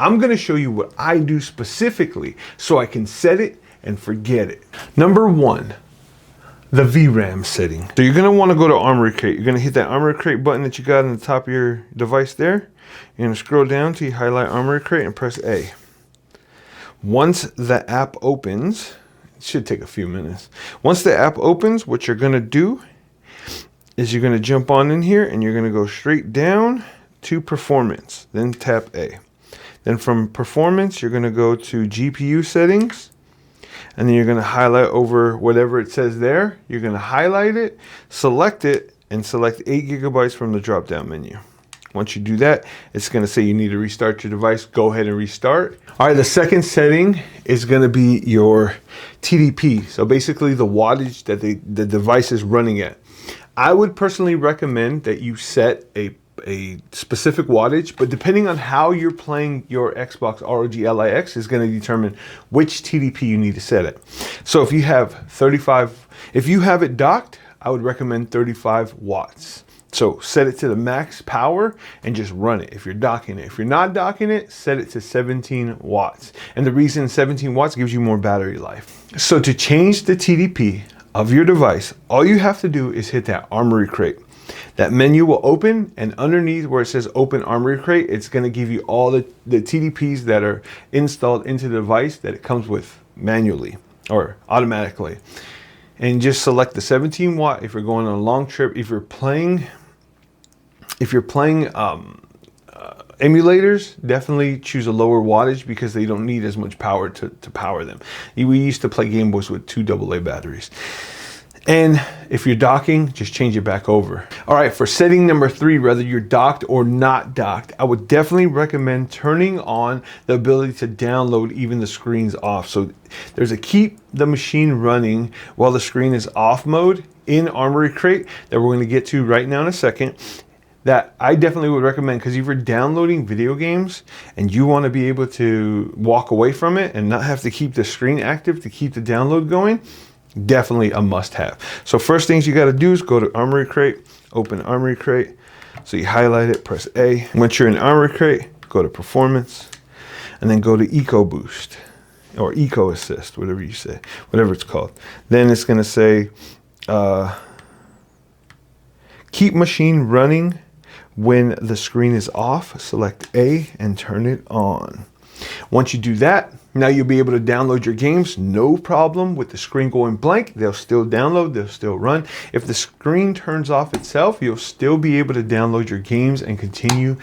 I'm gonna show you what I do specifically so I can set it and forget it. Number one, the VRAM setting. So you're gonna wanna go to Armory Crate. You're gonna hit that Armory Crate button that you got on the top of your device there. You're gonna scroll down till you highlight Armory Crate and press A. Once the app opens, it should take a few minutes. Once the app opens, what you're gonna do is you're gonna jump on in here and you're gonna go straight down to Performance, then tap A. Then from Performance, you're gonna go to GPU settings, and then you're gonna highlight over whatever it says there. You're gonna highlight it, select it, and select 8 gigabytes from the drop-down menu. Once you do that, it's gonna say you need to restart your device. Go ahead and restart. All right, the second setting is gonna be your TDP. So basically the wattage that the device is running at. I would personally recommend that you set a specific wattage, but depending on how you're playing your Xbox ROG Ally X is going to determine which TDP you need to set it. So if you have it docked, I would recommend 35 watts. So set it to the max power and just run it if you're docking it. If you're not docking it, set it to 17 watts. And the reason 17 watts gives you more battery life. So to change the TDP of your device, all you have to do is hit that Armory Crate. That menu will open, and underneath where it says Open Armory Crate, it's going to give you all the TDPs that are installed into the device that it comes with manually or automatically. And just select the 17 watt if you're going on a long trip. If you're playing emulators, definitely choose a lower wattage because they don't need as much power to power them. We used to play Game Boys with 2 AA batteries. And if you're docking, just change it back over. All right, for setting number 3, whether you're docked or not docked, I would definitely recommend turning on the ability to download even the screens off. So there's a keep the machine running while the screen is off mode in Armory Crate that we're going to get to right now in a second. That I definitely would recommend, because if you're downloading video games and you want to be able to walk away from it and not have to keep the screen active to keep the download going, definitely a must-have. So first things you got to do is go to Armory Crate, open Armory Crate. So you highlight it, press A. Once you're in Armory Crate, go to Performance, and then go to Eco Boost or Eco Assist, whatever you say, whatever it's called. Then it's going to say keep machine running when the screen is off. Select A and turn it on. Once you do that, now you'll be able to download your games, no problem with the screen going blank. They'll still download, they'll still run. If the screen turns off itself, you'll still be able to download your games and continue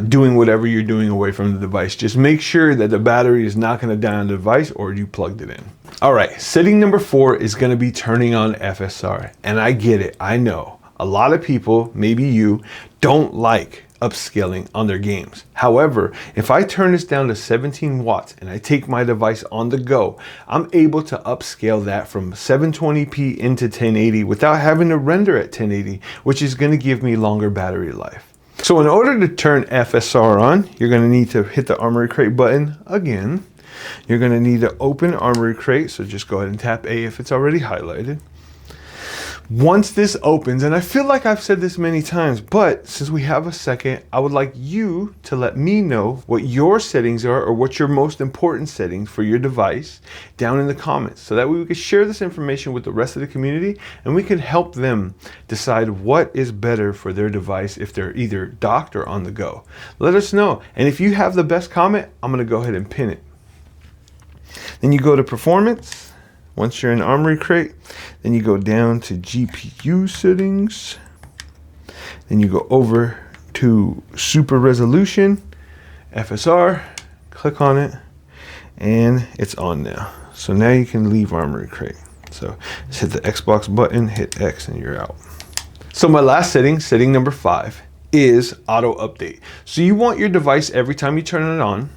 doing whatever you're doing away from the device. Just make sure that the battery is not going to die on the device or you plugged it in. All right, setting number 4 is going to be turning on FSR. And I get it, I know. A lot of people, maybe you, don't like upscaling on their games. However, if I turn this down to 17 watts and I take my device on the go, I'm able to upscale that from 720p into 1080 without having to render at 1080, which is going to give me longer battery life. So in order to turn FSR on, you're going to need to hit the Armory Crate button again. You're going to need to open Armory Crate, so just go ahead and tap A if it's already highlighted. Once this opens, and I feel like I've said this many times, but since we have a second, I would like you to let me know what your settings are or what your most important settings for your device down in the comments. So that way we can share this information with the rest of the community and we can help them decide what is better for their device if they're either docked or on the go. Let us know. And if you have the best comment, I'm going to go ahead and pin it. Then you go to Performance. Once you're in Armory Crate, then you go down to GPU settings. Then you go over to Super Resolution, FSR, click on it, and it's on now. So now you can leave Armory Crate. So just hit the Xbox button, hit X, and you're out. So my last setting, setting number 5, is auto update. So you want your device every time you turn it on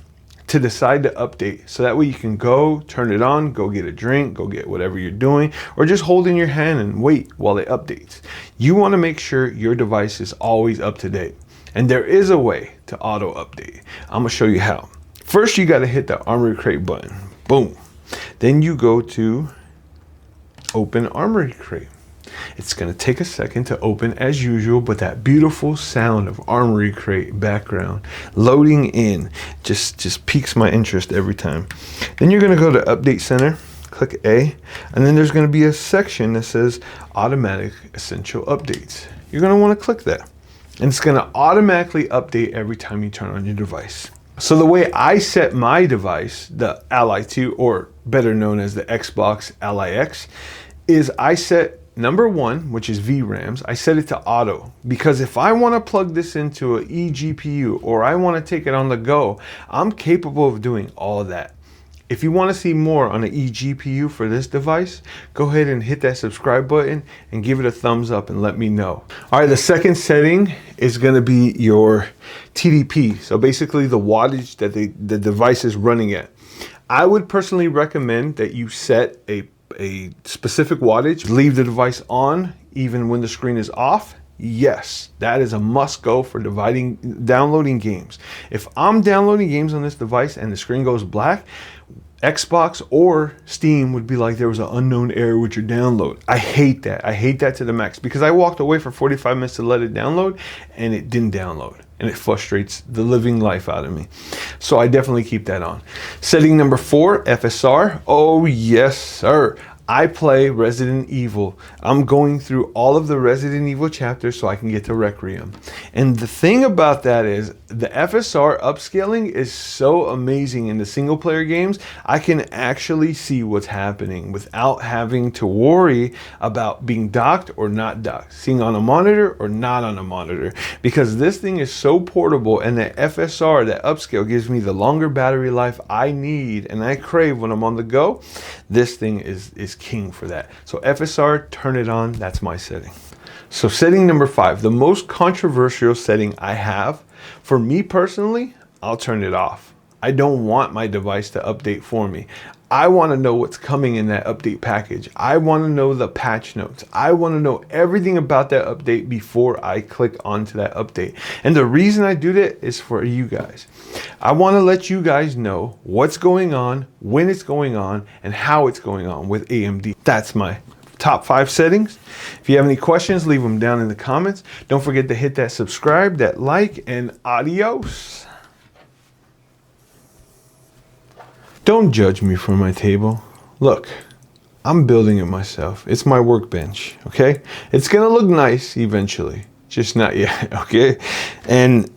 to decide to update, so that way you can go turn it on, go get a drink, go get whatever you're doing, or just hold in your hand and wait while it updates. You want to make sure your device is always up to date, and there is a way to auto update. I'm gonna show you how. First, you got to hit the Armory Crate button, boom. Then you go to open Armory Crate. It's gonna take a second to open as usual, but that beautiful sound of Armory Crate background loading in just piques my interest every time. Then you're gonna go to Update Center, click A, and then there's gonna be a section that says Automatic Essential Updates. You're gonna wanna click that. And it's gonna automatically update every time you turn on your device. So the way I set my device, the Ally 2, or better known as the Xbox Ally X, is I set number 1, which is VRAMs, I set it to auto. Because if I wanna plug this into an eGPU or I wanna take it on the go, I'm capable of doing all that. If you want to see more on an eGPU for this device, go ahead and hit that subscribe button and give it a thumbs up and let me know. All right, the second setting is going to be your TDP. So basically the wattage that the device is running at. I would personally recommend that you set a specific wattage, leave the device on even when the screen is off. Yes, that is a must go for downloading games. If I'm downloading games on this device and the screen goes black, Xbox or Steam would be like there was an unknown error with your download. I hate that. I hate that to the max because I walked away for 45 minutes to let it download and it didn't download, and it frustrates the living life out of me. So I definitely keep that on. Setting number 4, FSR. Oh yes, sir. I play Resident Evil. I'm going through all of the Resident Evil chapters so I can get to Requiem. And the thing about that is the FSR upscaling is so amazing in the single player games. I can actually see what's happening without having to worry about being docked or not docked, seeing on a monitor or not on a monitor, because this thing is so portable, and the FSR, that upscale, gives me the longer battery life I need and I crave when I'm on the go. This thing is king for that. So FSR, turn it on. That's my setting. So setting number 5, the most controversial setting I have, for me personally, I'll turn it off. I don't want my device to update for me. I want to know what's coming in that update package. I want to know the patch notes. I want to know everything about that update before I click onto that update. And the reason I do that is for you guys. I want to let you guys know what's going on, when it's going on, and how it's going on with AMD. That's my top 5 settings. If you have any questions, leave them down in the comments. Don't forget to hit that subscribe, that like, and adios. Don't judge me for my table. Look, I'm building it myself. It's my workbench, okay? It's gonna look nice eventually, just not yet, okay? And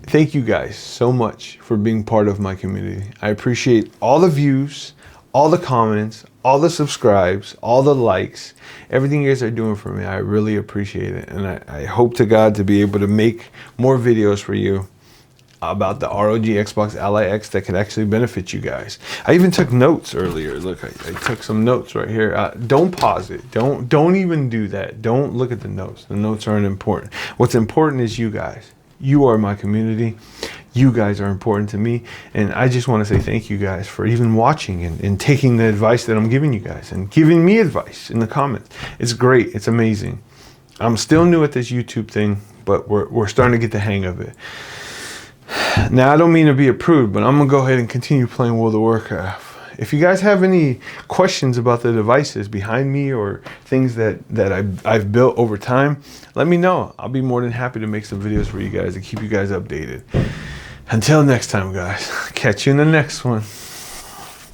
thank you guys so much for being part of my community. I appreciate all the views, all the comments, all the subscribes, all the likes, everything you guys are doing for me. I really appreciate it. And I hope to God to be able to make more videos for you about the ROG Xbox Ally X that could actually benefit you guys. I even took notes earlier. Look, I took some notes right here. Don't pause it. Don't even do that. Don't look at the notes. The notes aren't important. What's important is you guys. You are my community. You guys are important to me. And I just want to say thank you guys for even watching and taking the advice that I'm giving you guys and giving me advice in the comments. It's great. It's amazing. I'm still new at this YouTube thing, but we're starting to get the hang of it. Now, I don't mean to be a prude, but I'm going to go ahead and continue playing World of Warcraft. If you guys have any questions about the devices behind me or things that I've built over time, let me know. I'll be more than happy to make some videos for you guys and keep you guys updated. Until next time, guys. Catch you in the next one.